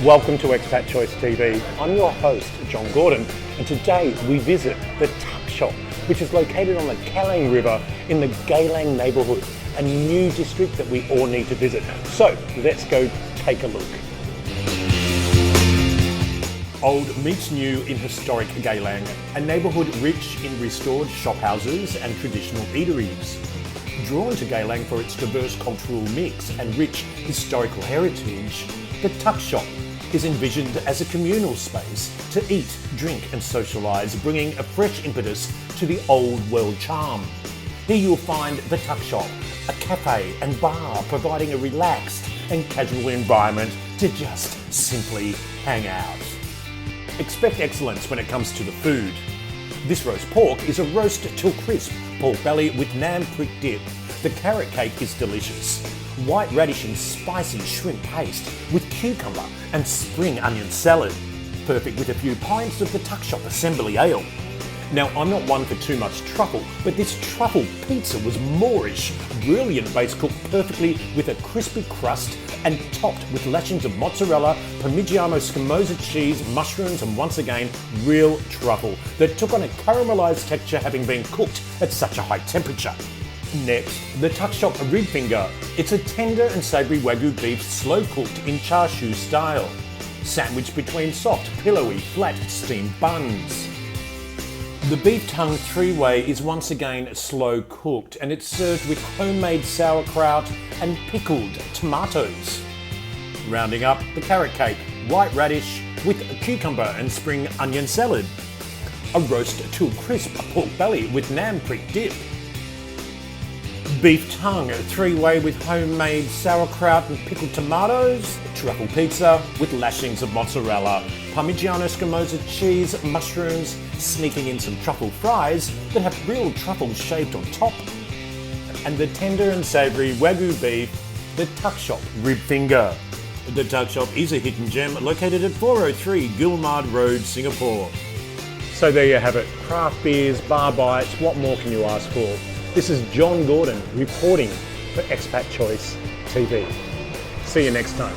Welcome to Expat Choice TV. I'm your host, John Gordon, and today we visit the Tuckshop, which is located on the Geylang River in the Geylang neighbourhood, a new district that we all need to visit. So let's go take a look. Old meets new in historic Geylang, a neighbourhood rich in restored shophouses and traditional eateries. Drawn to Geylang for its diverse cultural mix and rich historical heritage, the Tuckshop is envisioned as a communal space to eat, drink and socialise, bringing a fresh impetus to the old world charm. Here you'll find the Tuckshop, a cafe and bar providing a relaxed and casual environment to just simply hang out. Expect excellence when it comes to the food. This roast pork is a roast till crisp pork belly with naan prick dip. The carrot cake is delicious. White radish and spicy shrimp paste with cucumber and spring onion salad. Perfect with a few pints of the Tuckshop assembly ale. Now, I'm not one for too much truffle, but this truffle pizza was Moorish. Brilliant base cooked perfectly with a crispy crust and topped with lashings of mozzarella, Parmigiano Scamosa cheese, mushrooms and once again, real truffle that took on a caramelised texture having been cooked at such a high temperature. Next, the Tuckshop rib finger. It's a tender and savoury Wagyu beef slow cooked in char siu style, sandwiched between soft, pillowy, flat steamed buns. The beef tongue three-way is once again slow cooked and it's served with homemade sauerkraut and pickled tomatoes. Rounding up the carrot cake, white radish with cucumber and spring onion salad. A roast till crisp pork belly with naan prick dip. Beef tongue three-way with homemade sauerkraut and pickled tomatoes. Truffle pizza with lashings of mozzarella, Parmigiano Scamosa cheese, mushrooms, sneaking in some truffle fries that have real truffles shaved on top. And the tender and savoury Wagyu beef, the Tuckshop rib finger. The Tuckshop is a hidden gem located at 403 Gilmard Road, Singapore. So there you have it, craft beers, bar bites, what more can you ask for? This is John Gordon reporting for Expat Choice TV. See you next time.